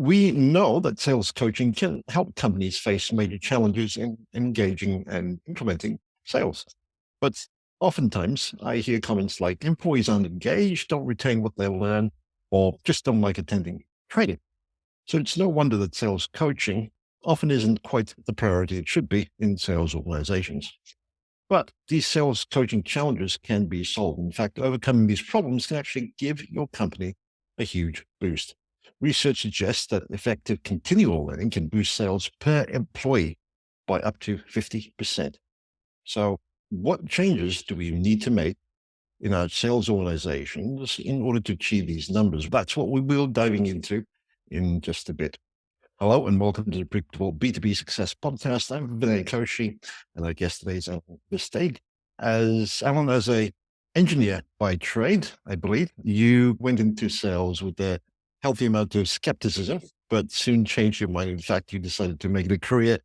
We know that sales coaching can help companies face major challenges in engaging and implementing sales. But oftentimes I hear comments like employees aren't engaged, don't retain what they learn, or just don't like attending training. So it's no wonder that sales coaching often isn't quite the priority it should be in sales organizations. But these sales coaching challenges can be solved. In fact, overcoming these problems can actually give your company a huge boost. Research suggests that effective continual learning can boost sales per employee by up to 50%. So, what changes do we need to make in our sales organizations in order to achieve these numbers? That's what we will diving into in just a bit. Hello and welcome to the Predictable B2B Success podcast. I'm Vinay Koshy, and our guest today is Alan Versteeg. Alan, as a engineer by trade, I believe, you went into sales with a healthy amount of skepticism, but soon changed your mind. In fact, you decided to make it a career,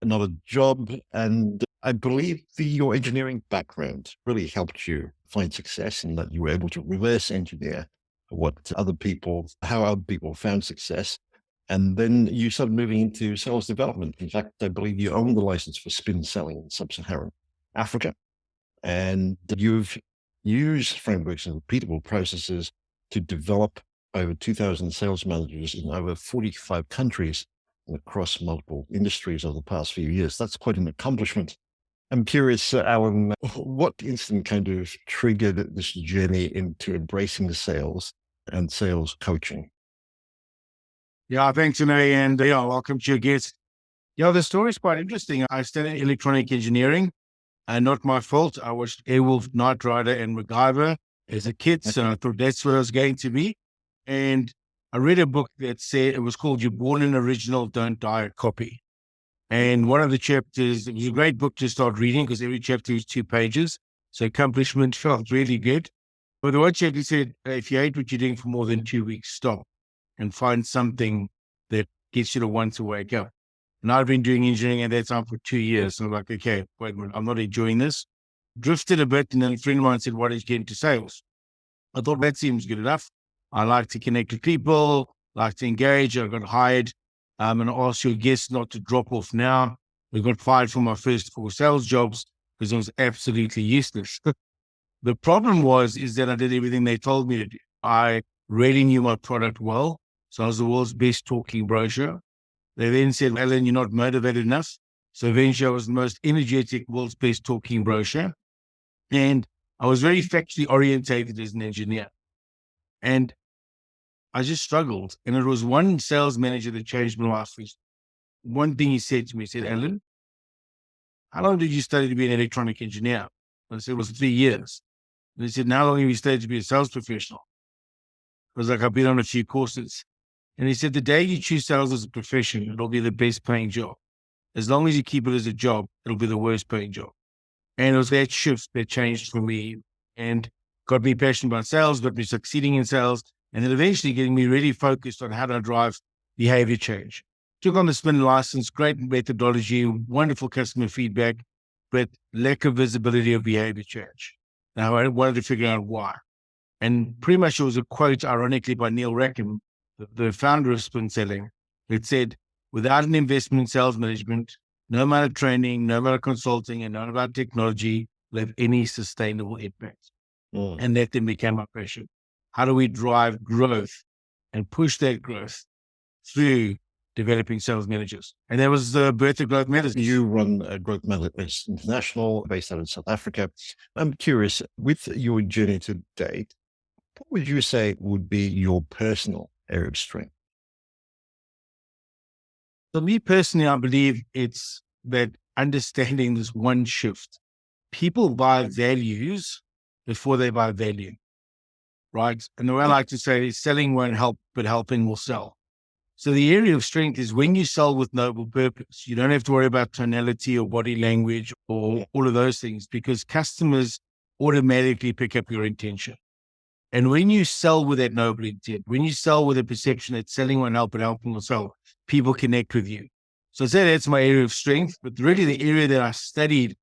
not a job. And I believe your engineering background really helped you find success in that you were able to reverse engineer how other people found success. And then you started moving into sales development. In fact, I believe you own the license for spin selling in sub-Saharan Africa. And you've used frameworks and repeatable processes to develop over 2,000 sales managers in over 45 countries and across multiple industries over the past few years. That's quite an accomplishment. I'm curious, Alan, what incident kind of triggered this journey into embracing the sales and sales coaching? Yeah, thanks, Vinay, and welcome to your guest. The story is quite interesting. I studied electronic engineering, and not my fault. I watched Airwolf, Knight Rider, and MacGyver as a kid, so I thought that's what I was going to be. And I read a book that said it was called "You're Born an Original, Don't Die a Copy." And one of the chapters, it was a great book to start reading because every chapter was 2 pages, so accomplishment felt really good. But the one chapter said, if you hate what you're doing for more than 2 weeks, stop and find something that gets you to want to wake up. And I've been doing engineering at that time for 2 years. So I'm like, okay, wait a minute, I'm not enjoying this. Drifted a bit, and then a friend of mine said, why don't you get into sales? I thought that seems good enough. I like to connect with people, like to engage. I got hired and asked your guests not to drop off now. We got fired from my first 4 sales jobs because I was absolutely useless. The problem is that I did everything they told me to do. I really knew my product well. So I was the world's best talking brochure. They then said, Alan, you're not motivated enough. So eventually I was the most energetic, world's best talking brochure. And I was very factually orientated as an engineer. And I just struggled. And it was one sales manager that changed my life. One thing he said to me, he said, Alan, how long did you study to be an electronic engineer? I said, it was 3 years. And he said, how long have you studied to be a sales professional? I was like, I've been on a few courses. And he said, the day you choose sales as a profession, it'll be the best paying job. As long as you keep it as a job, it'll be the worst paying job. And it was that shift that changed for me and got me passionate about sales, got me succeeding in sales, and then eventually getting me really focused on how to drive behavior change. Took on the spin license, great methodology, wonderful customer feedback, but lack of visibility of behavior change. Now I wanted to figure out why. And pretty much it was a quote, ironically, by Neil Rackham, the founder of spin selling. It said, without an investment in sales management, no amount of training, no amount of consulting, and none of our technology will have any sustainable impact. And that then became my passion. How do we drive growth and push that growth through developing sales managers? And that was the birth of Growth Matters. You run Growth Matters International, based out of South Africa. I'm curious, with your journey to date, what would you say would be your personal area of strength? For me personally, I believe it's that understanding this one shift. People buy values before they buy value, right? And the way I like to say is selling won't help, but helping will sell. So the area of strength is when you sell with noble purpose. You don't have to worry about tonality or body language or all of those things because customers automatically pick up your intention. And when you sell with that noble intent, when you sell with a perception that selling won't help, but helping will sell, people connect with you. So I'd say that's my area of strength, but really the area that I studied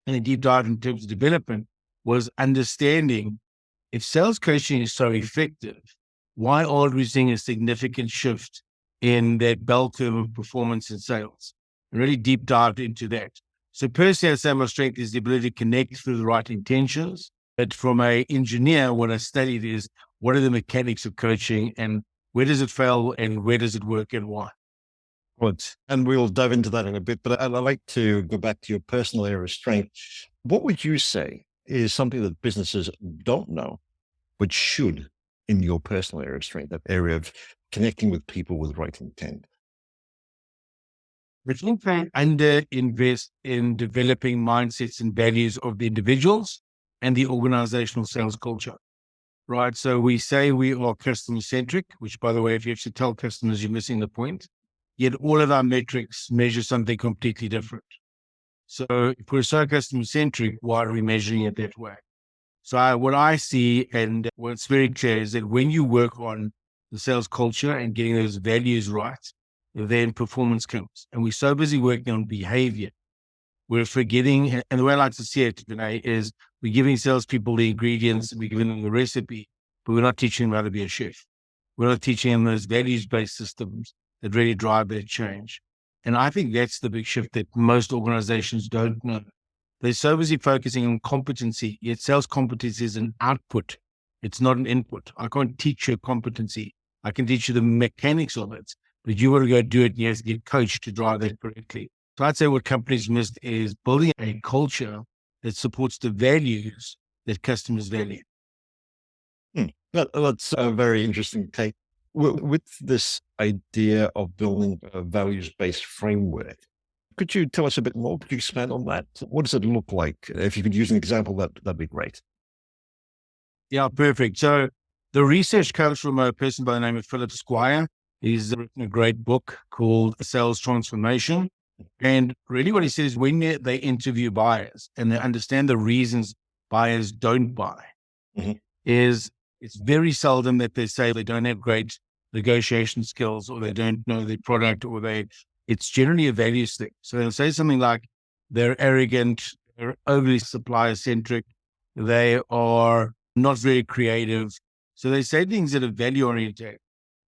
and a deep dive in terms of development was understanding if sales coaching is so effective, why aren't we seeing a significant shift in that bell curve of performance and sales, and really deep dived into that. So personally, I'd say my strength is the ability to connect through the right intentions. But from an engineer, what I studied is what are the mechanics of coaching and where does it fail and where does it work and why? Right. And we'll dive into that in a bit, but I'd like to go back to your personal area of strength. What would you say is something that businesses don't know, but should in your personal area of strength, that area of connecting with people with right intent? I think they under invest in developing mindsets and values of the individuals and the organizational sales culture, right? So we say we are customer centric, which by the way, if you actually tell customers, you're missing the point. Yet all of our metrics measure something completely different. So if we're so customer centric, why are we measuring it that way? So what I see and what's very clear is that when you work on the sales culture and getting those values right, then performance comes. And we're so busy working on behavior, we're forgetting, and the way I like to see it, Vinay, is we're giving salespeople the ingredients, we're giving them the recipe, but we're not teaching them how to be a chef. We're not teaching them those values-based systems that really drive that change. And I think that's the big shift that most organizations don't know. They're so busy focusing on competency, yet sales competency is an output. It's not an input. I can't teach you competency. I can teach you the mechanics of it, but you want to go do it and you have to get coached to drive that correctly. So I'd say what companies missed is building a culture that supports the values that customers value. That's a very interesting take. With this idea of building a values-based framework, could you tell us a bit more? Could you expand on that? What does it look like? If you could use an example, that'd be great. Yeah, perfect. So the research comes from a person by the name of Philip Squire. He's written a great book called Sales Transformation. And really what he says, when they interview buyers and they understand the reasons buyers don't buy, is it's very seldom that they say they don't have great negotiation skills or they don't know their product it's generally a values thing. So they'll say something like they're arrogant, they're overly supplier centric, they are not very creative. So they say things that are value oriented.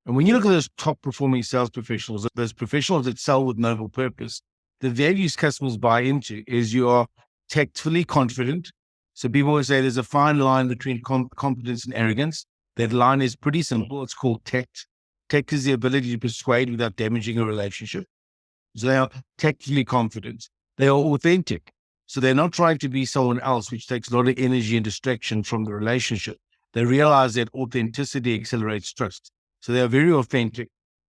And when you look at those top performing sales professionals, those professionals that sell with noble purpose, the values customers buy into is you are tactfully confident. So people always say there's a fine line between competence and arrogance. That line is pretty simple. It's called TACT. TACT is the ability to persuade without damaging a relationship. So they are tactfully confident. They are authentic. So they're not trying to be someone else, which takes a lot of energy and distraction from the relationship. They realize that authenticity accelerates trust. So they are very authentic.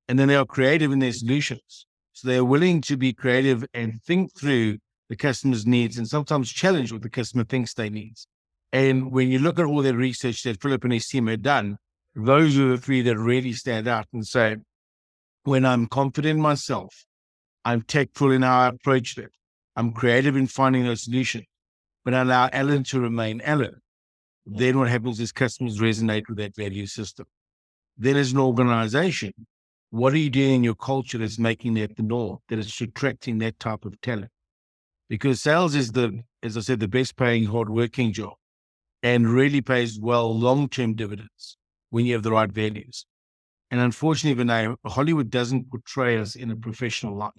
And then they are creative in their solutions. So they are willing to be creative and think through the customer's needs and sometimes challenge what the customer thinks they need. And when you look at all the research that Philip and his team had done, those are the three that really stand out and say, when I'm confident in myself, I'm tactful in how I approach it, I'm creative in finding a solution, but I allow Alan to remain Alan. Then what happens is customers resonate with that value system. Then as an organization, what are you doing in your culture that's making that the norm, that is attracting that type of talent? Because sales is as I said, the best paying, hardworking job and really pays well long-term dividends when you have the right values. And unfortunately, Vinay, Hollywood doesn't portray us in a professional light.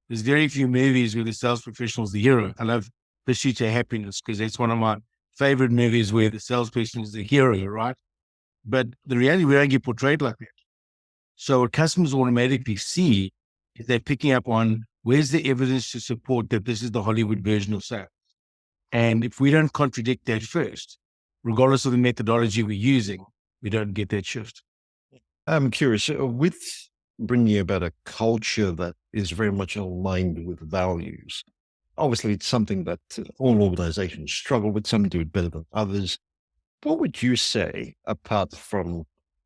There's very few movies where the sales professional is the hero. I love Pursuit to Happiness because that's one of my favorite movies where the salesperson is the hero, right? But the reality, we don't get portrayed like that. So what customers automatically see is they're picking up on where's the evidence to support that this is the Hollywood version of sales. And if we don't contradict that first, regardless of the methodology we're using, we don't get that shift. I'm curious, with bringing about a culture that is very much aligned with values, obviously it's something that all organizations struggle with. Some do it better than others. What would you say, apart from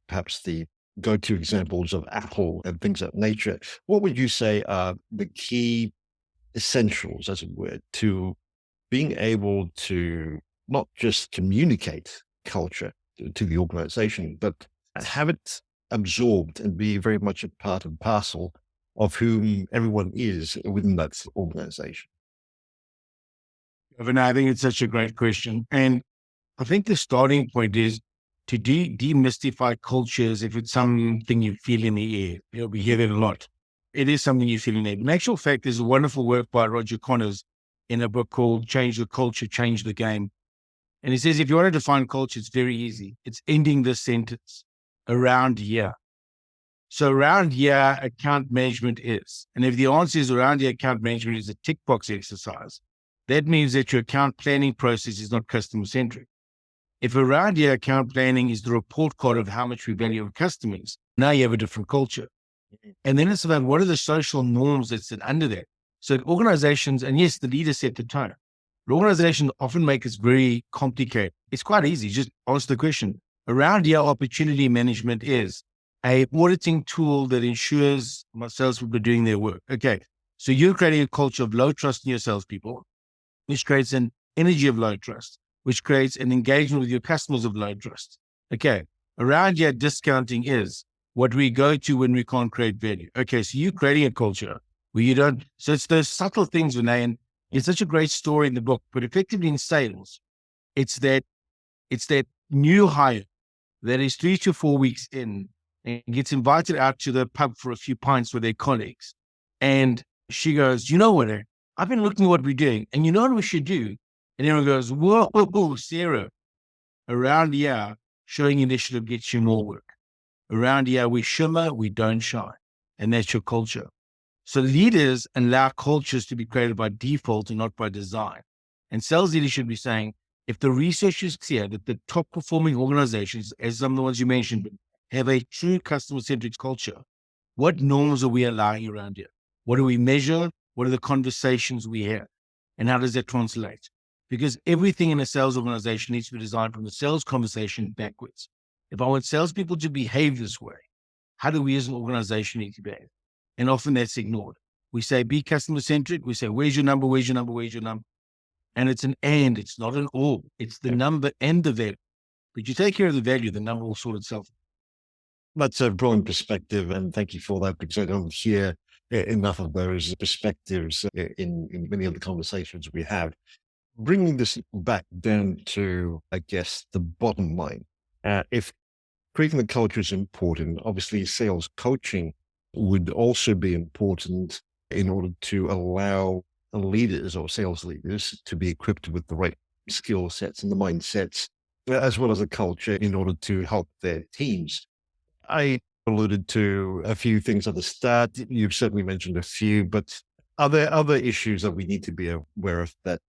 perhaps the go-to examples of Apple and things of that nature, what would you say are the key essentials, as it were, to being able to not just communicate culture to the organization, but have it absorbed and be very much a part and parcel of whom everyone is within that organization? I think it's such a great question. And I think the starting point is to demystify cultures if it's something you feel in the air. We hear that a lot. It is something you feel in the air. In actual fact, there's a wonderful work by Roger Connors in a book called Change the Culture, Change the Game. And he says, if you want to define culture, it's very easy. It's ending this sentence around here. So around here, account management is. And if the answer is around here, account management is a tick box exercise, that means that your account planning process is not customer centric. If around here, account planning is the report card of how much we value our customers, now you have a different culture. And then it's about what are the social norms that sit under that. So organizations, and yes, the leaders set the tone. But organizations often make it very complicated. It's quite easy. Just ask the question. Around here, opportunity management is a auditing tool that ensures my salespeople are doing their work. Okay. So you're creating a culture of low trust in your salespeople, which creates an energy of low trust, which creates an engagement with your customers of low trust. Okay. Around here, discounting is what we go to when we can't create value. Okay. So you're creating a culture where you don't, so it's those subtle things, Vinay, and it's such a great story in the book, but effectively in sales, it's that new hire that is 3 to 4 weeks in and gets invited out to the pub for a few pints with their colleagues. And she goes, you know what, I've been looking at what we're doing and you know what we should do? And everyone goes, whoa, Sarah, around here, showing initiative gets you more work. Around here, we shimmer, we don't shine. And that's your culture. So leaders allow cultures to be created by default and not by design. And sales leaders should be saying, if the research is clear that the top performing organizations, as some of the ones you mentioned, have a true customer-centric culture, what norms are we allowing around here? What do we measure? What are the conversations we have? And how does that translate? Because everything in a sales organization needs to be designed from the sales conversation backwards. If I want salespeople to behave this way, how do we as an organization need to behave? And often that's ignored. We say, be customer-centric. We say, where's your number? Where's your number? Where's your number? And it's an and, it's not an or. It's the number and the value. But you take care of the value, the number will sort itself. That's a brilliant perspective, and thank you for that, because I don't hear enough of those perspectives in many of the conversations we have. Bringing this back down to, I guess, the bottom line. If creating the culture is important, obviously sales coaching would also be important in order to allow leaders or sales leaders to be equipped with the right skill sets and the mindsets, as well as a culture in order to help their teams. I alluded to a few things at the start. You've certainly mentioned a few, but are there other issues that we need to be aware of that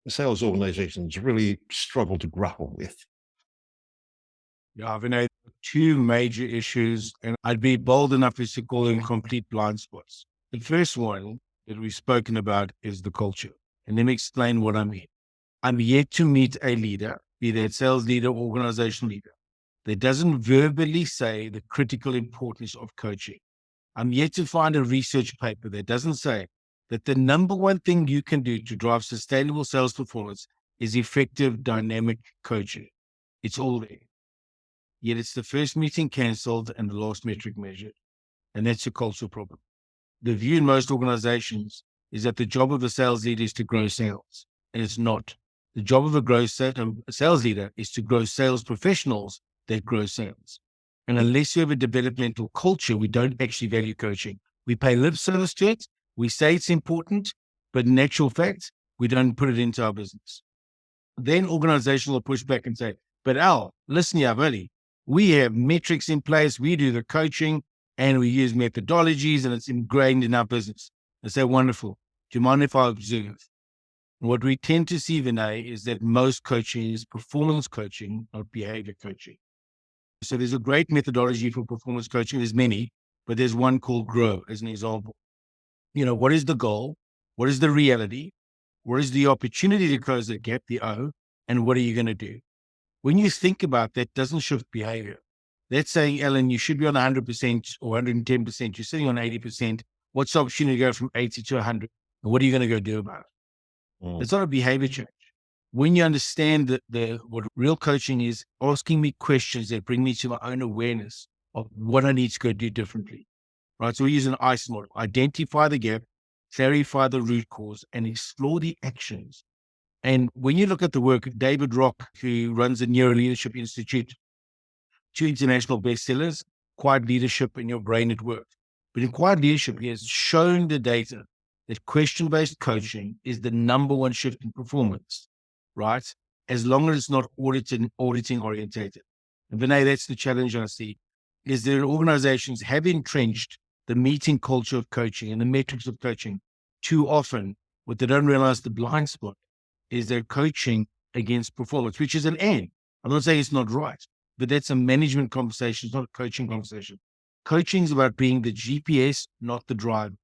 sales organizations really struggle to grapple with? Yeah, Vinay, two major issues, and I'd be bold enough as to call them complete blind spots. The first one that we've spoken about is the culture. And let me explain what I mean. I'm yet to meet a leader, be that sales leader or organizational leader, that doesn't verbally say the critical importance of coaching. I'm yet to find a research paper that doesn't say that the number one thing you can do to drive sustainable sales performance is effective dynamic coaching. It's all there. Yet it's the first meeting canceled and the last metric measured. And that's a cultural problem. The view in most organizations is that the job of a sales leader is to grow sales. And it's not. The job of a sales leader is to grow sales professionals that grow sales. And unless you have a developmental culture, we don't actually value coaching. We pay lip service to it. We say it's important, but in actual fact, we don't put it into our business. Then organizations will push back and say, but Al, listen here, buddy. We have metrics in place. We do the coaching and we use methodologies and it's ingrained in our business. I say, wonderful. Do you mind if I observe? And what we tend to see, Vinay, is that most coaching is performance coaching, not behavior coaching. So there's a great methodology for performance coaching. There's many, but there's one called GROW as an example. What is the goal? What is the reality? What is the opportunity to close that gap, the O? And what are you going to do? When you think about that, doesn't shift behavior. That's saying, Alan, you should be on 100% or 110%. You're sitting on 80%. What's the opportunity to go from 80 to 100? And what are you going to go do about it? It's not a behavior change. When you understand that what real coaching is, asking me questions that bring me to my own awareness of what I need to go do differently, right? So we use an ICE model, identify the gap, clarify the root cause, and explore the actions. And when you look at the work of David Rock, who runs the Neuro Leadership Institute, 2 international bestsellers, Quiet Leadership and Your Brain at Work. But in Quiet Leadership, he has shown the data that question-based coaching is the number one shift in performance, right? As long as it's not auditing orientated. And Vinay, that's the challenge I see, is that organizations have entrenched the meeting culture of coaching and the metrics of coaching too often. What they don't realize, the blind spot, is they're coaching against performance, which is an end. I'm not saying it's not right, but that's a management conversation. It's not a coaching conversation. Coaching is about being the GPS, not the driver.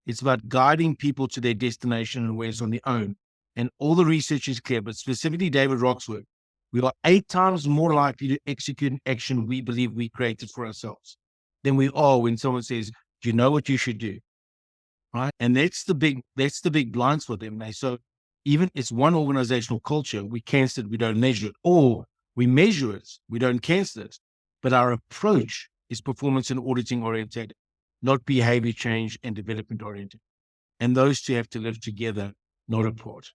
It's about guiding people to their destination and where it's on their own. And all the research is clear, but specifically David Rock's work, we are 8 times more likely to execute an action we believe we created for ourselves than we are when someone says, do you know what you should do? Right. And that's the big blind spot them. So even it's one organizational culture, we cancel it, we don't measure it, or we measure it, we don't cancel it. But our approach is performance and auditing oriented, not behavior change and development oriented. And those two have to live together, not apart.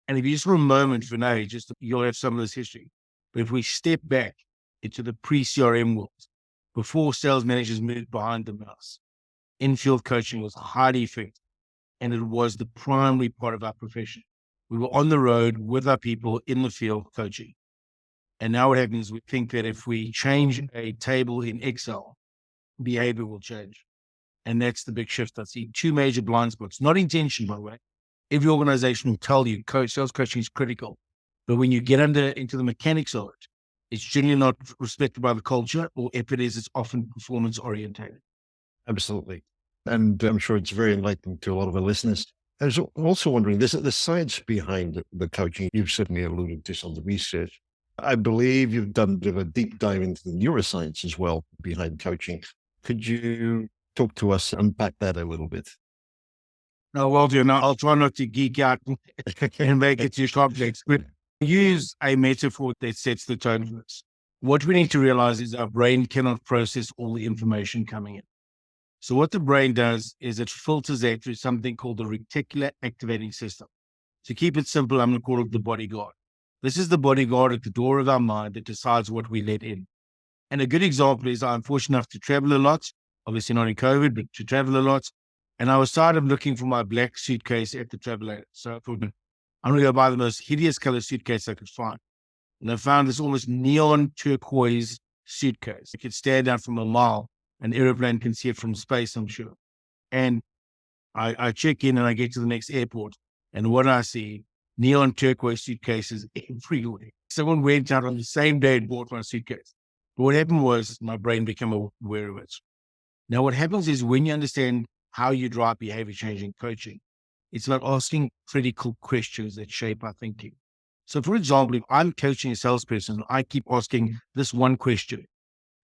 And if you just for a moment, Vinay, you'll have some of this history. But if we step back into the pre-CRM world, before sales managers moved behind the mouse, in-field coaching was highly effective. And it was the primary part of our profession. We were on the road with our people in the field coaching. And now what happens, we think that if we change a table in Excel, behavior will change. And that's the big shift. I see 2 major blind spots, not intention, by the way. Every organization will tell you sales coaching is critical. But when you get into the mechanics of it, it's generally not respected by the culture, or if it is, it's often performance oriented. Absolutely. And I'm sure it's very enlightening to a lot of our listeners. I was also wondering, the science behind the coaching. You've certainly alluded to some of the research. I believe you've done a bit of a deep dive into the neuroscience as well behind coaching. Could you talk to us, unpack that a little bit? No, well, I'll try not to geek out and make it too complex, but use a metaphor that sets the tone for us. What we need to realize is our brain cannot process all the information coming in. So what the brain does is it filters that through something called the reticular activating system. To keep it simple, I'm going to call it the bodyguard. This is the bodyguard at the door of our mind that decides what we let in. And a good example is I'm fortunate enough to travel a lot, obviously not in COVID, but to travel a lot. And I was tired of looking for my black suitcase at the travel agent. So I thought, I'm going to go buy the most hideous color suitcase I could find. And I found this almost neon turquoise suitcase. It could stand out from a mile. An airplane can see it from space, I'm sure. And I check in and I get to the next airport. And what I see, neon turquoise suitcases everywhere. Someone went out on the same day and bought my suitcase. But what happened was my brain became aware of it. Now, what happens is when you understand how you drive behavior change in coaching, it's about asking critical questions that shape our thinking. So, for example, if I'm coaching a salesperson, I keep asking this one question: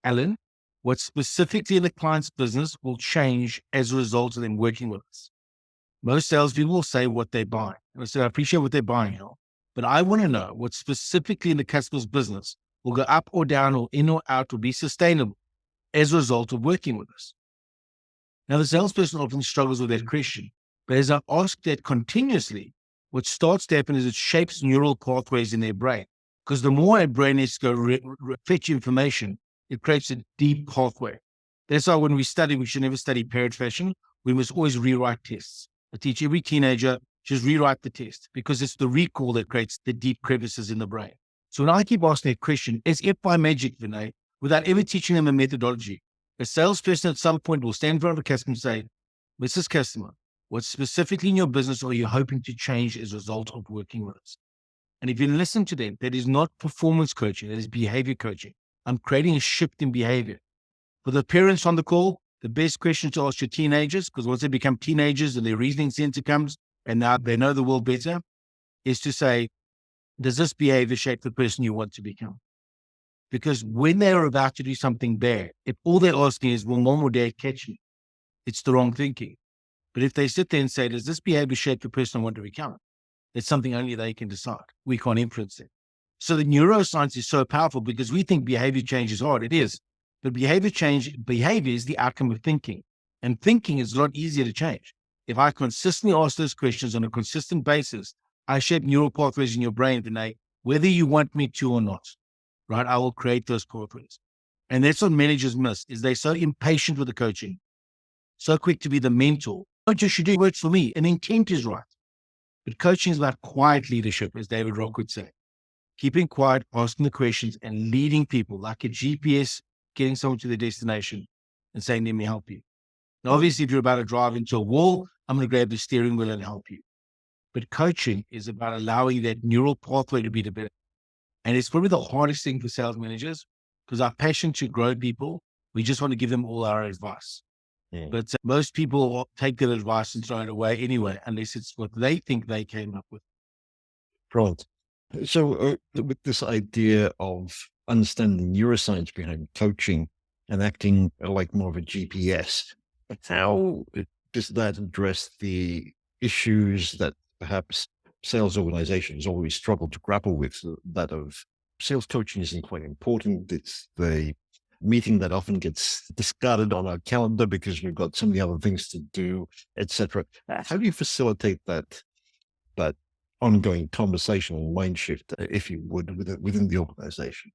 Alan, what specifically in the client's business will change as a result of them working with us? Most salespeople will say what they buy. And I say, I appreciate what they're buying, but I want to know what specifically in the customer's business will go up or down or in or out or be sustainable as a result of working with us. Now, the salesperson often struggles with that question, but as I ask that continuously, what starts to happen is it shapes neural pathways in their brain. Because the more our brain is to go fetch information, it creates a deep pathway. That's why when we study, we should never study parrot fashion. We must always rewrite tests. I teach every teenager, just rewrite the test, because it's the recall that creates the deep crevices in the brain. So when I keep asking that question, as if by magic, Vinay, without ever teaching them a methodology, a salesperson at some point will stand in front of a customer and say, Mrs. Customer, what specifically in your business are you hoping to change as a result of working with us? And if you listen to them, that is not performance coaching, that is behavior coaching. I'm creating a shift in behavior. For the parents on the call, the best question to ask your teenagers, because once they become teenagers and their reasoning center comes and now they know the world better, is to say, does this behavior shape the person you want to become? Because when they're about to do something bad, if all they're asking is, will mom or dad catch me? It's the wrong thinking. But if they sit there and say, does this behavior shape the person I want to become? It's something only they can decide. We can't influence it. So the neuroscience is so powerful because we think behavior change is hard. It is. But behavior is the outcome of thinking. And thinking is a lot easier to change. If I consistently ask those questions on a consistent basis, I shape neural pathways in your brain, Vinay, whether you want me to or not, right? I will create those pathways. And that's what managers miss, is they're so impatient with the coaching, so quick to be the mentor. Not just you do works for me, and intent is right. But coaching is about quiet leadership, as David Rock would say. Keeping quiet, asking the questions, and leading people like a GPS, getting someone to their destination and saying, let me help you. Now, obviously, if you're about to drive into a wall, I'm going to grab the steering wheel and help you. But coaching is about allowing that neural pathway to be developed. And it's probably the hardest thing for sales managers, because our passion to grow people, we just want to give them all our advice. Yeah. But most people will take that advice and throw it away anyway, unless it's what they think they came up with. Right. So with this idea of understanding neuroscience behind coaching and acting like more of a GPS, how does that address the issues that perhaps sales organizations always struggle to grapple with? That of sales coaching isn't quite important. It's the meeting that often gets discarded on our calendar because we've got so many other things to do, etc. How do you facilitate that ongoing conversational mind shift, if you would, within the organization?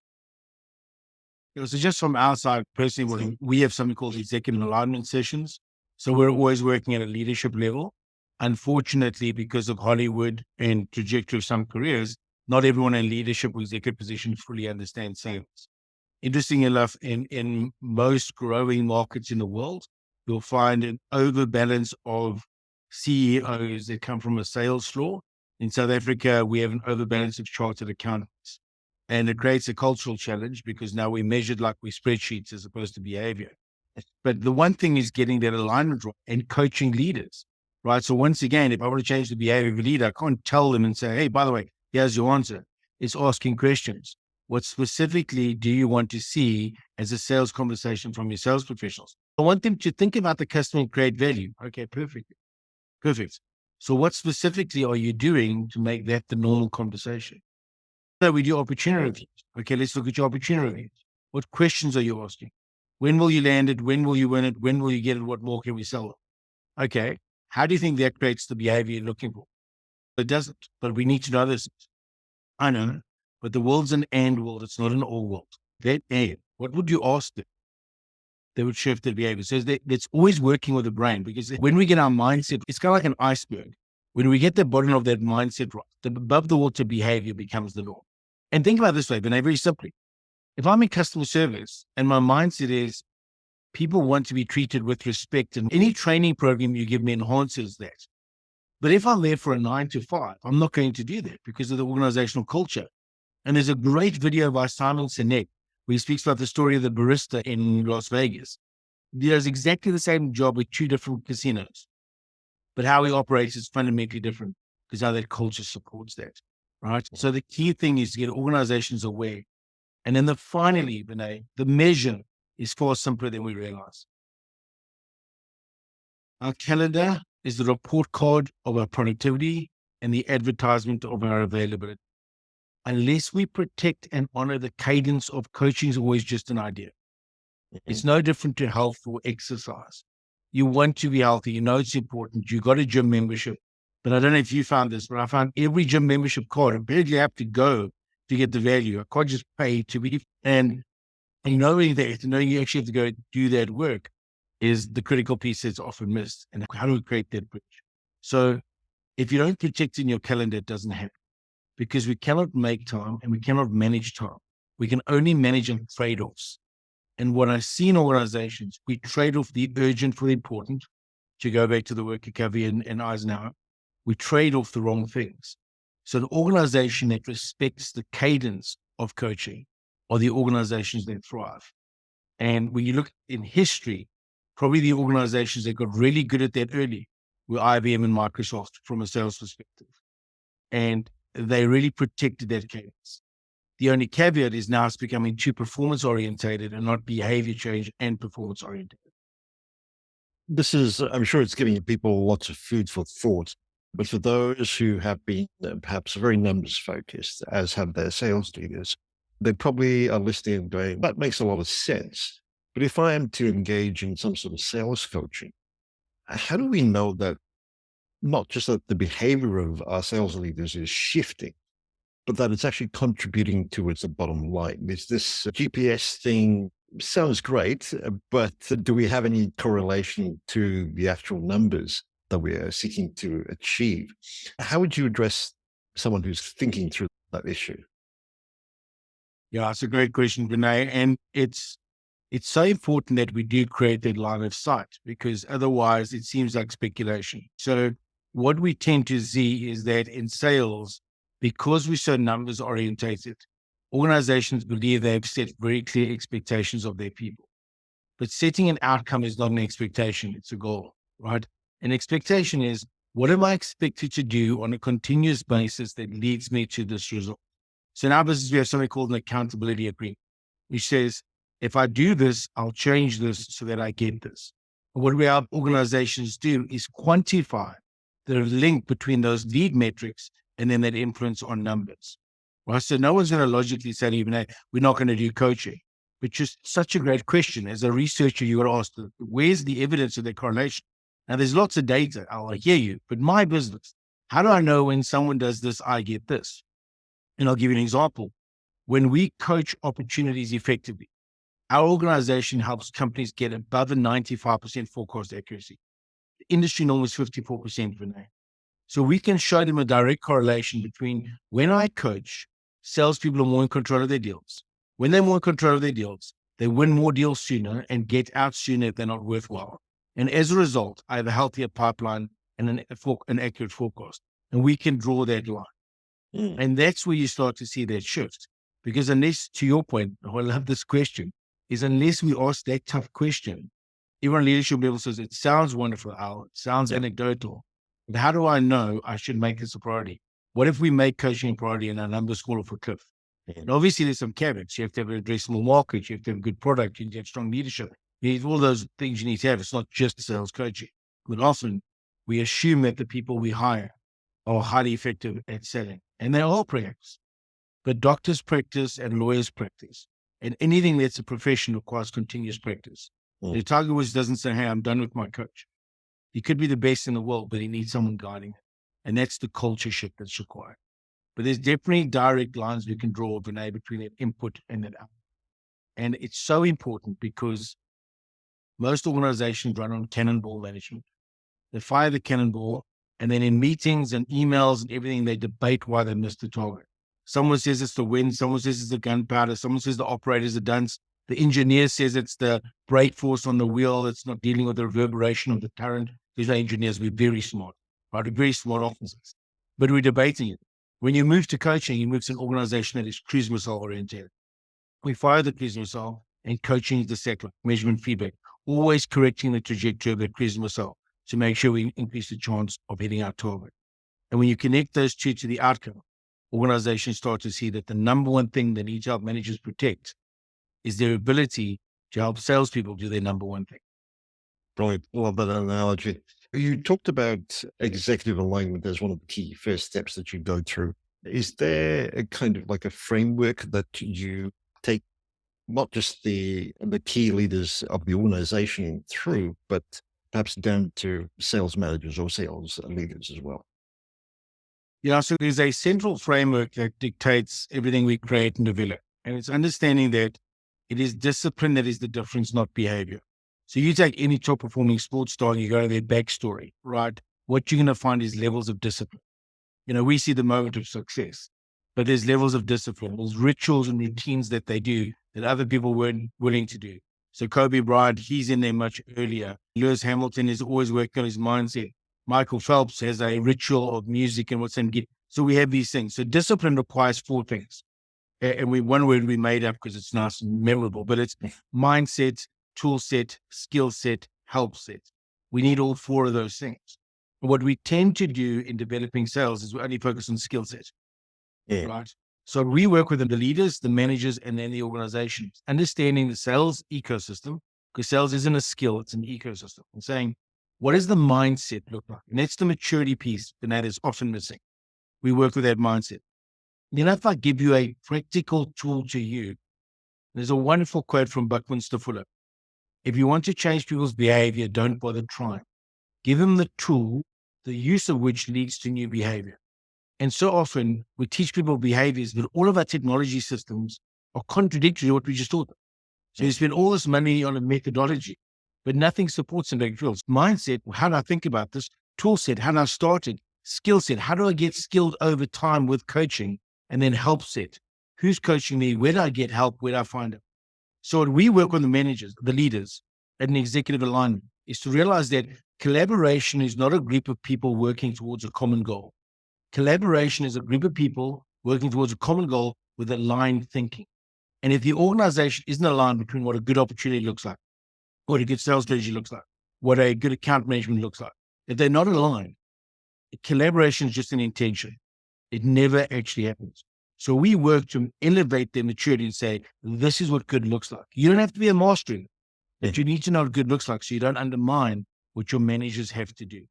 So just from our side, personally, we have something called executive alignment sessions. So we're always working at a leadership level. Unfortunately, because of Hollywood and trajectory of some careers, not everyone in leadership or executive positions fully understands sales. Interesting enough, in most growing markets in the world, you'll find an overbalance of CEOs that come from a sales floor. In South Africa, we have an overbalance of chartered accountants. And it creates a cultural challenge because now we're measured like we spreadsheets as opposed to behavior. But the one thing is getting that alignment right and coaching leaders, right? So once again, if I want to change the behavior of a leader, I can't tell them and say, hey, by the way, here's your answer. It's asking questions. What specifically do you want to see as a sales conversation from your sales professionals? I want them to think about the customer and create value. Okay, perfect. Perfect. So what specifically are you doing to make that the normal conversation? So we do opportunity reviews. Okay, let's look at your opportunity reviews. What questions are you asking? When will you land it? When will you win it? When will you get it? What more can we sell it? Okay, how do you think that creates the behavior you're looking for? It doesn't, but we need to know this. I know, but the world's an and world. It's not an all world. That and, what would you ask them? They would shift their behavior. So it's always working with the brain, because when we get our mindset, it's kind of like an iceberg. When we get the bottom of that mindset right, the above the water behavior becomes the norm. And think about it this way, Vinay, very simply. If I'm in customer service and my mindset is people want to be treated with respect, and any training program you give me enhances that. But if I'm there for a 9 to 5, I'm not going to do that because of the organizational culture. And there's a great video by Simon Sinek where he speaks about the story of the barista in Las Vegas. He does exactly the same job with 2 different casinos, but how he operates is fundamentally different because how that culture supports that, right? So the key thing is to get organizations aware. And then finally, Vinay, the measure is far simpler than we realize. Our calendar is the report card of our productivity and the advertisement of our availability. Unless we protect and honor the cadence of coaching, is always just an idea. It's no different to health or exercise. You want to be healthy. You know it's important. You got a gym membership. But I don't know if you found this, but I found every gym membership card, apparently you have to go to get the value. I can't just pay to be. And knowing that, knowing you actually have to go do that work is the critical piece that's often missed. And how do we create that bridge? So if you don't protect in your calendar, it doesn't happen, because we cannot make time and we cannot manage time. We can only manage on trade-offs. And what I see in organizations, we trade off the urgent for the important, to go back to the work of Covey and Eisenhower. We trade off the wrong things. So the organization that respects the cadence of coaching are the organizations that thrive. And when you look in history, probably the organizations that got really good at that early were IBM and Microsoft from a sales perspective. And they really protected that cadence. The only caveat is now it's becoming too performance orientated and not behavior change and performance oriented. This is, I'm sure it's giving people lots of food for thought. But for those who have been perhaps very numbers focused, as have their sales leaders, they probably are listening and going, that makes a lot of sense. But if I am to engage in some sort of sales coaching, how do we know that not just that the behavior of our sales leaders is shifting, but that it's actually contributing towards the bottom line? Is this GPS thing Sounds great, but do we have any correlation to the actual numbers that we are seeking to achieve? How would you address someone who's thinking through that issue? Yeah, it's a great question, Vinay. And it's so important that we do create that line of sight because otherwise it seems like speculation. So what we tend to see is that in sales, because we're so numbers orientated, organizations believe they've set very clear expectations of their people. But setting an outcome is not an expectation, it's a goal, right? An expectation is what am I expected to do on a continuous basis that leads me to this result? So in our business, we have something called an accountability agreement, which says, if I do this, I'll change this so that I get this. And what we help organizations do is quantify the link between those lead metrics and then that influence on numbers. Right? So no one's going to logically say, even, hey, we're not going to do coaching. But just such a great question. As a researcher, you would ask, where's the evidence of the correlation? Now, there's lots of data. I'll hear you. But my business, how do I know when someone does this, I get this? And I'll give you an example. When we coach opportunities effectively, our organization helps companies get above a 95% forecast accuracy. The industry norm is 54%, Vinay. So we can show them a direct correlation between when I coach, salespeople are more in control of their deals. When they're more in control of their deals, they win more deals sooner and get out sooner if they're not worthwhile. And as a result, I have a healthier pipeline and an accurate forecast. And we can draw that line. And that's where you start to see that shift. Because unless, to your point, I love this question, is unless we ask that tough question, everyone leadership level says, it sounds wonderful, Al, it sounds anecdotal, but how do I know I should make this a priority? What if we make coaching a priority and our numbers fall off a cliff? And obviously there's some caveats. You have to have an addressable market, you have to have a good product, you need to have strong leadership. You need all those things you need to have. It's not just sales coaching. But often we assume that the people we hire are highly effective at selling. And they all practice. But doctors practice and lawyers practice. And anything that's a profession requires continuous practice. The Tiger Woods doesn't say, hey, I'm done with my coach. He could be the best in the world, but he needs someone guiding him. And that's the culture shift that's required. But there's definitely direct lines we can draw, Vinay, between that input and that output. And it's so important because most organizations run on cannonball management. They fire the cannonball, and then in meetings and emails and everything, they debate why they missed the target. Someone says it's the wind, someone says it's the gunpowder, someone says the operator's the dunce, the engineer says it's the brake force on the wheel that's not dealing with the reverberation of the current. These are engineers, we're very smart, right? We're very smart officers, but we're debating it. When you move to coaching, you move to an organization that is cruise missile oriented. We fire the cruise missile, and coaching is the second, measurement feedback, always correcting the trajectory of the cruise missile to make sure we increase the chance of hitting our target. And when you connect those two to the outcome, organizations start to see that the number one thing they need to help managers protect is their ability to help salespeople do their number one thing. Brilliant. Love that analogy. You talked about executive alignment as one of the key first steps that you go through. Is there a kind of like a framework that you take not just the key leaders of the organization through, but perhaps down to sales managers or sales leaders as well? Yeah, so there's a central framework that dictates everything we create and develop. And it's understanding that it is discipline that is the difference, not behavior. So you take any top performing sports star and you go to their backstory, right? What you're going to find is levels of discipline. We see the moment of success, but there's levels of discipline. There's rituals and routines that they do that other people weren't willing to do. So Kobe Bryant, he's in there much earlier. Lewis Hamilton is always working on his mindset. Michael Phelps has a ritual of music and what's in it. So we have these things. So discipline requires four things. And one word we made up because it's nice and memorable, but it's mindset, tool set, skill set, help set. We need all four of those things. And what we tend to do in developing sales is we only focus on skill set, right? So we work with the leaders, the managers, and then the organizations, understanding the sales ecosystem, because sales isn't a skill, it's an ecosystem. And saying, what does the mindset look like? And that's the maturity piece, and that is often missing. We work with that mindset. Then if I give you a practical tool to you, there's a wonderful quote from Buckminster Fuller. If you want to change people's behavior, don't bother trying. Give them the tool, the use of which leads to new behavior. And so often we teach people behaviors, but all of our technology systems are contradictory to what we just taught them. So you spend all this money on a methodology, but nothing supports individuals. Mindset, how do I think about this? Tool set, how do I start it? Skill set, how do I get skilled over time with coaching? And then help set, who's coaching me? Where do I get help? Where do I find it? So when we work on the managers, the leaders, and the executive alignment is to realize that collaboration is not a group of people working towards a common goal. Collaboration is a group of people working towards a common goal with aligned thinking. And if the organization isn't aligned between what a good opportunity looks like, what a good sales strategy looks like, what a good account management looks like, if they're not aligned, collaboration is just an intention. It never actually happens. So we work to elevate their maturity and say, this is what good looks like. You don't have to be a master in it, but you need to know what good looks like so you don't undermine what your managers have to do.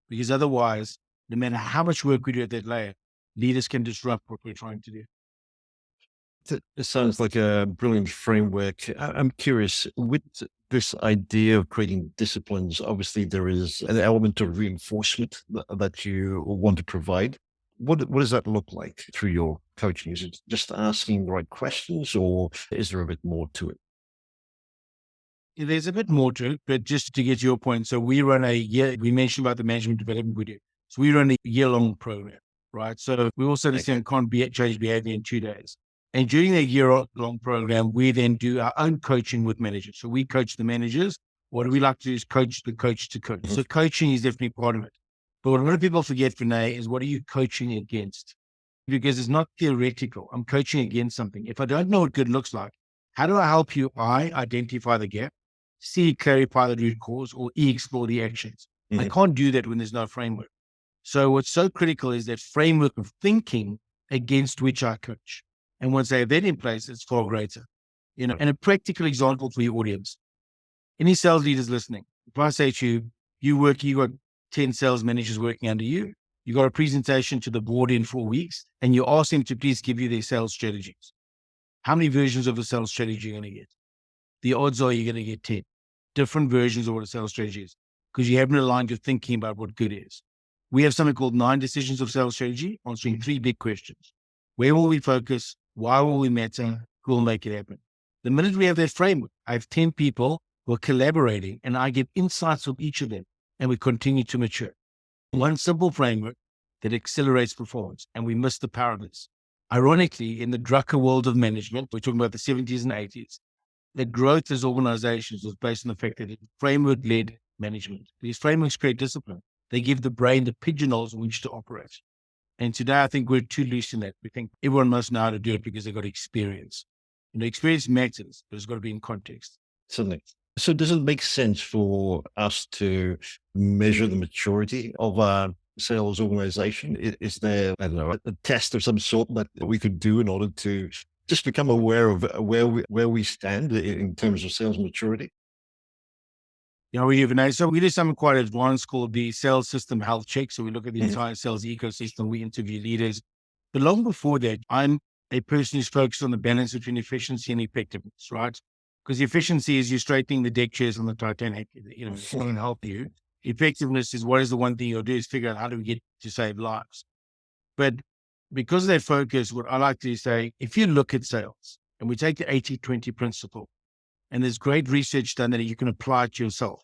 Because otherwise, no matter how much work we do at that layer, leaders can disrupt what we're trying to do. It sounds like a brilliant framework. I'm curious, with this idea of creating disciplines, obviously there is an element of reinforcement that you want to provide. What does that look like through your coaching? Is it just asking the right questions, or is there a bit more to it? There's a bit more to it, but just to get to your point, so we run we mentioned about the management development we do. So we run a year-long program, right? So we also understand can't change behavior in 2 days. And during that year-long program, we then do our own coaching with managers. So we coach the managers. What we like to do is coach the coach to coach. So coaching is definitely part of it. But what a lot of people forget, Vinay, is what are you coaching against? Because it's not theoretical. I'm coaching against something. If I don't know what good looks like, how do I help you? I identify the gap, C, clarify the root cause, or E, explore the actions. I can't do that when there's no framework. So what's so critical is that framework of thinking against which I coach. And once they have that in place, it's far greater. And a practical example for your audience. Any sales leaders listening, if I say to you, you got 10 sales managers working under you, you got a presentation to the board in 4 weeks, and you ask them to please give you their sales strategies. How many versions of a sales strategy are you going to get? The odds are you're going to get 10 different versions of what a sales strategy is because you haven't aligned your thinking about what good is. We have something called 9 decisions of sales strategy, answering 3 big questions. Where will we focus? Why will we matter? Who will make it happen? The minute we have that framework, I have 10 people who are collaborating and I get insights from each of them and we continue to mature. One simple framework that accelerates performance, and we miss the power of this. Ironically, in the Drucker world of management, we're talking about the 70s and 80s, the growth as organizations was based on the fact that it's framework-led management. These frameworks create discipline. They give the brain the pigeonholes in which to operate. And today, I think we're too loose in that. We think everyone must know how to do it because they've got experience. Experience matters, but it's got to be in context. Certainly. So does it make sense for us to measure the maturity of a sales organization? Is there, I don't know, a test of some sort that we could do in order to just become aware of where we stand in terms of sales maturity? We do, Vinay. So we do something quite advanced called the sales system health check. So we look at the entire sales ecosystem. We interview leaders. But long before that, I'm a person who's focused on the balance between efficiency and effectiveness, right? Because efficiency is you straightening the deck chairs on the Titanic, it's not going to help you. Effectiveness is what is the one thing you'll do is figure out how do we get to save lives. But because of that focus, what I like to say, if you look at sales and we take the 80-20 principle, and there's great research done that you can apply it to yourself.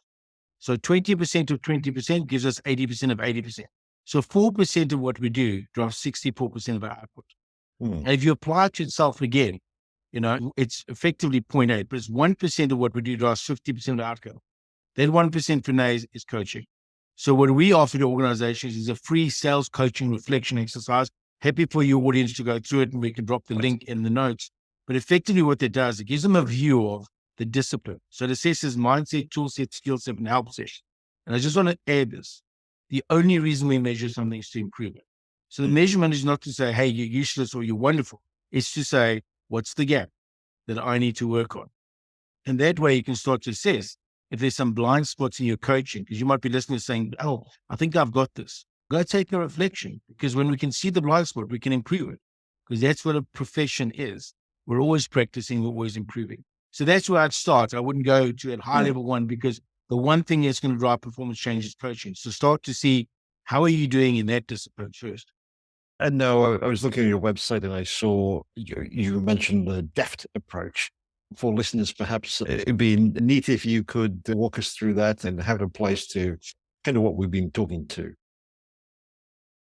So 20% of 20% gives us 80% of 80%. So 4% of what we do drives 64% of our output. And if you apply it to itself again, it's effectively 0.8, but it's 1% of what we do drives 50% of the outcome. That 1% for Vinay is coaching. So what we offer to organizations is a free sales coaching reflection exercise. Happy for your audience to go through it, and we can drop the link in the notes. But effectively what that does, it gives them a view of the discipline. So it assesses mindset, tool set, skill set, and help set. And I just want to add this. The only reason we measure something is to improve it. So the measurement is not to say, hey, you're useless or you're wonderful. It's to say, what's the gap that I need to work on? And that way you can start to assess if there's some blind spots in your coaching, because you might be listening and saying, oh, I think I've got this. Go take a reflection, because when we can see the blind spot, we can improve it, because that's what a profession is. We're always practicing, we're always improving. So that's where I'd start. I wouldn't go to that high level one, because the one thing that's going to drive performance change is coaching. So start to see, how are you doing in that discipline first? And no, I was looking at your website and I saw you mentioned the DEFT approach. For listeners, perhaps it'd be neat if you could walk us through that and how it applies to kind of what we've been talking to.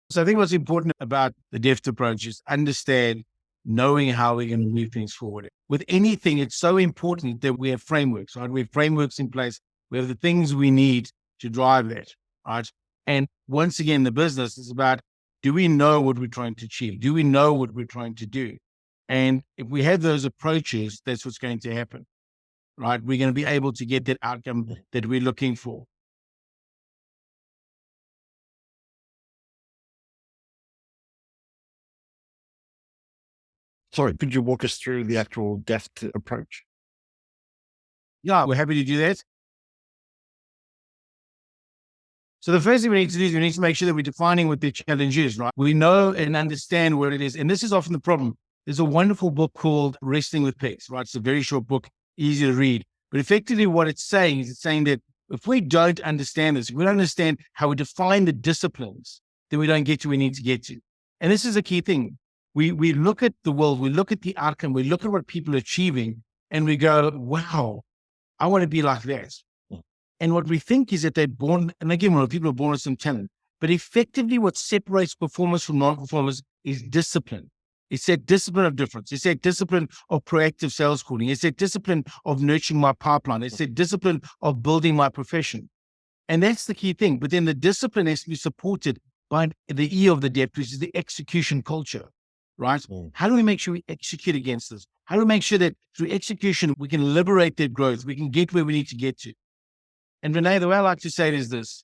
So I think what's important about the DEFT approach is understand knowing how we're going to move things forward. With anything, it's so important that we have frameworks, right? We have frameworks in place. We have the things we need to drive that, right? And once again, the business is about, do we know what we're trying to achieve? Do we know what we're trying to do? And if we have those approaches, that's what's going to happen, right? We're going to be able to get that outcome that we're looking for. Sorry, could you walk us through the actual DEFT approach? Yeah, we're happy to do that. So the first thing we need to do is we need to make sure that we're defining what the challenge is, right? We know and understand what it is. And this is often the problem. There's a wonderful book called Wrestling with Pigs, right? It's a very short book, easy to read. But effectively what it's saying is it's saying that if we don't understand this, if we don't understand how we define the disciplines, then we don't get to where we need to get to. And this is a key thing. We look at the world, we look at the outcome, we look at what people are achieving, and we go, wow, I want to be like that. And what we think is that they're born, and again, when people are born with some talent, but effectively what separates performers from non-performers is discipline. It's that discipline of difference. It's that discipline of proactive sales calling. It's that discipline of nurturing my pipeline. It's that discipline of building my profession. And that's the key thing. But then the discipline has to be supported by the E of the DEFT, which is the execution culture, right? How do we make sure we execute against this? How do we make sure that through execution, we can liberate that growth? We can get where we need to get to. And Vinay, the way I like to say it is this.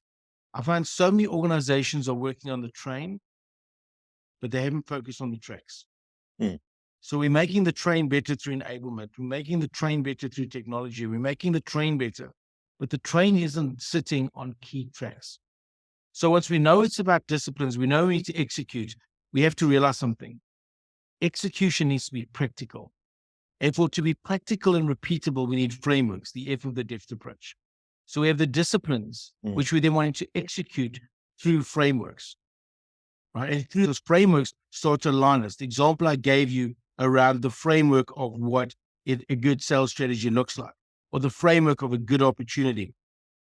I find so many organizations are working on the train, but they haven't focused on the tracks. So we're making the train better through enablement. We're making the train better through technology. We're making the train better, but the train isn't sitting on key tracks. So once we know it's about disciplines, we know we need to execute, we have to realize something. Execution needs to be practical. And for it to be practical and repeatable, we need frameworks, the F of the DEFT approach. So we have the disciplines, which we then want to execute through frameworks, right? And through those frameworks, start to align us. The example I gave you around the framework of what a good sales strategy looks like, or the framework of a good opportunity.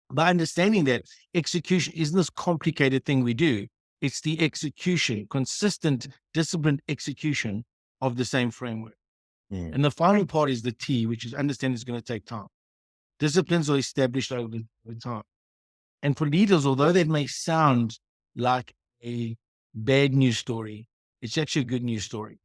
By understanding that execution isn't this complicated thing we do, it's the execution, consistent, disciplined execution of the same framework. And the final part is the T, which is understanding it's going to take time. Disciplines are established over time. And for leaders, although that may sound like a bad news story, it's actually a good news story,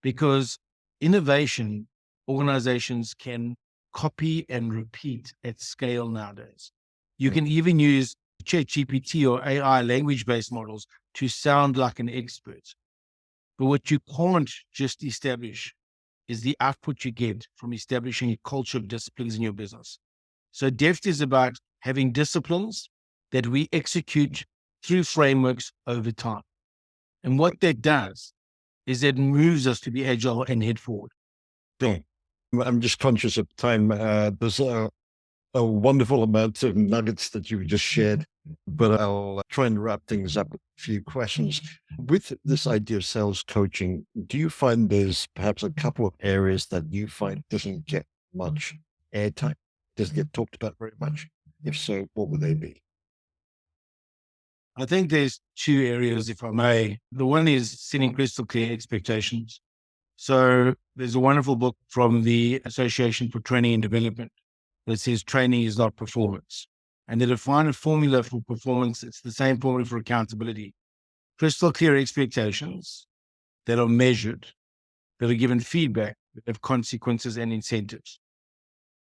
because innovation, organizations can copy and repeat at scale nowadays. You can even use ChatGPT or AI language-based models to sound like an expert. But what you can't just establish is the output you get from establishing a culture of disciplines in your business. So DEFT is about having disciplines that we execute through frameworks over time. And what that does is it moves us to be agile and head forward. I'm just conscious of time. There's a wonderful amount of nuggets that you just shared, but I'll try and wrap things up with a few questions. With this idea of sales coaching, do you find there's perhaps a couple of areas that you find doesn't get much airtime, doesn't get talked about very much? If so, what would they be? I think there's two areas, if I may. The one is setting crystal clear expectations. So there's a wonderful book from the Association for Training and Development that says training is not performance. And they define a formula for performance. It's the same formula for accountability. Crystal clear expectations that are measured, that are given feedback, that have consequences and incentives.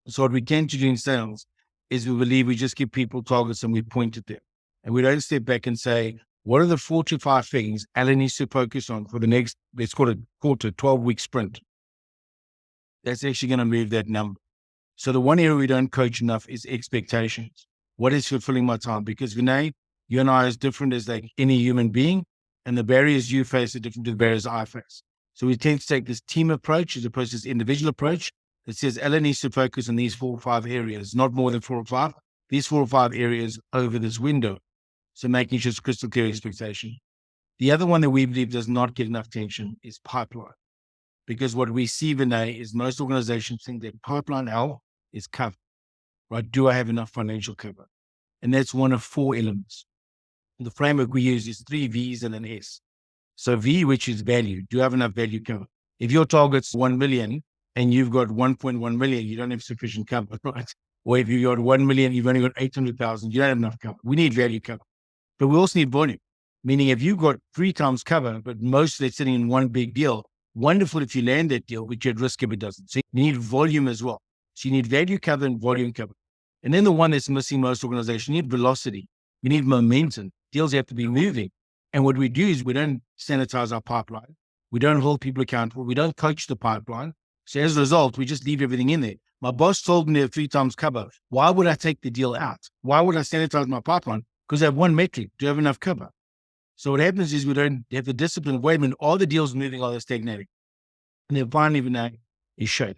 So what we tend to do in sales is we believe we just give people targets and we point at them. And we don't step back and say, what are the 4 to 5 things Alan needs to focus on for the next, let's call it quarter, 12-week sprint? That's actually going to move that number. So the one area we don't coach enough is expectations. What is fulfilling my time? Because Vinay, you and I are as different as like any human being, and the barriers you face are different to the barriers I face. So we tend to take this team approach as opposed to this individual approach that says Alan needs to focus on these 4 or 5 areas, not more than 4 or 5, these 4 or 5 areas over this window. So making sure it's crystal clear expectation. The other one that we believe does not get enough attention is pipeline. Because what we see, Vinay, is most organizations think their pipeline health is covered, right? Do I have enough financial cover? And that's one of 4 elements. The framework we use is 3 V's and an S. So V, which is value. Do you have enough value cover? If your target's 1 million and you've got 1.1 million, you don't have sufficient cover, right? Or if you've got 1 million, you've only got 800,000, you don't have enough cover. We need value cover. But we also need volume, meaning if you've got 3 times cover, but most of it sitting in one big deal, wonderful if you land that deal, but your risk if it doesn't. So you need volume as well. So you need value cover and volume cover. And then the one that's missing most organizations, you need velocity. You need momentum. Deals have to be moving. And what we do is we don't sanitize our pipeline. We don't hold people accountable. We don't coach the pipeline. So as a result, we just leave everything in there. My boss told me they have 3 times cover. Why would I take the deal out? Why would I sanitize my pipeline? Because I have one metric. Do you have enough cover? So what happens is we don't have the discipline of, wait a minute, all the deals moving, all the stagnating. And then finally, Vinay, is shape.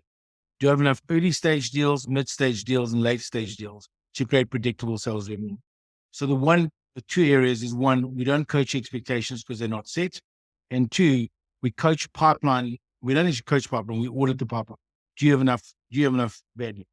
Do you have enough early stage deals, mid stage deals, and late stage deals to create predictable sales revenue? So the 2 areas is, 1, we don't coach expectations because they're not set. And 2, we coach pipeline. We don't actually coach pipeline. We audit the pipeline. Do you have enough value?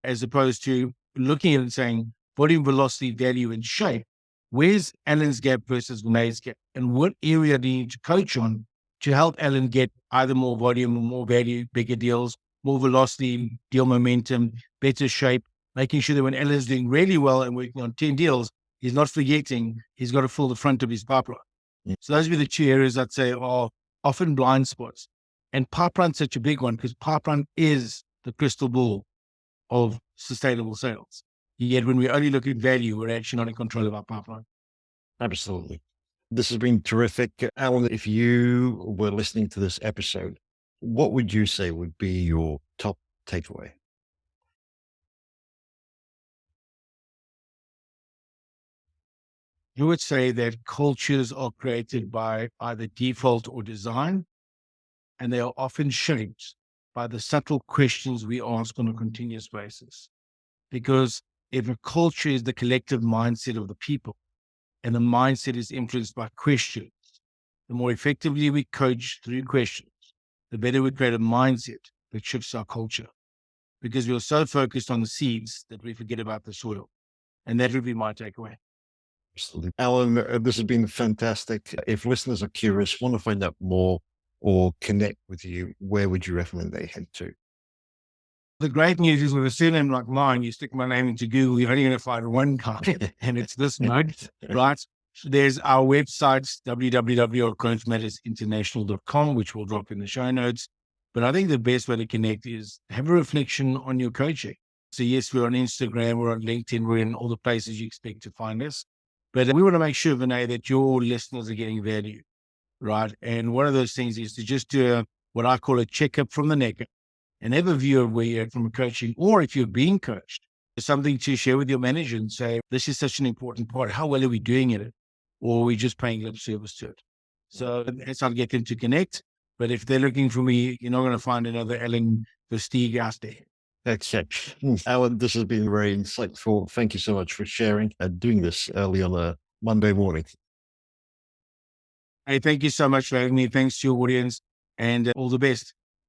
As opposed to looking at it and saying volume, velocity, value, and shape. Where's Alan's gap versus Vinay's gap? And what area do you need to coach on to help Alan get either more volume or more value, bigger deals, more velocity, deal momentum, better shape, making sure that when Alan's doing really well and working on 10 deals, he's not forgetting he's got to fill the front of his pipeline. Yeah. So those would be the 2 areas I'd say are often blind spots. And pipeline's such a big one because pipeline is the crystal ball of sustainable sales. Yet when we only look at value, we're actually not in control of our pipeline. Absolutely. This has been terrific. Alan, if you were listening to this episode, what would you say would be your top takeaway? You would say that cultures are created by either default or design, and they are often shaped by the subtle questions we ask on a continuous basis. Because if a culture is the collective mindset of the people, and the mindset is influenced by questions, the more effectively we coach through questions, the better we create a mindset that shifts our culture. Because we're so focused on the seeds that we forget about the soil. And that would be my takeaway. Absolutely. Alan, this has been fantastic. If listeners are curious, want to find out more or connect with you, where would you recommend they head to? The great news is with a surname like mine, you stick my name into Google, you're only going to find one guy, and it's this mode, right? There's our website, www.growthmattersinternational.com, which we'll drop in the show notes. But I think the best way to connect is have a reflection on your coaching. So yes, we're on Instagram, we're on LinkedIn, we're in all the places you expect to find us. But we want to make sure, Vinay, that your listeners are getting value, right? And one of those things is to just do what I call a checkup from the neck and have a view of where you're at from a coaching, or if you're being coached, something to share with your manager and say, this is such an important part. How well are we doing it? Or are we just paying lip service to it? So that's how I get them to connect. But if they're looking for me, you're not going to find another Alan Versteeg out there. That's it. Alan, this has been very insightful. Thank you so much for sharing and doing this early on a Monday morning. Hey, thank you so much for having me. Thanks to your audience and all the best.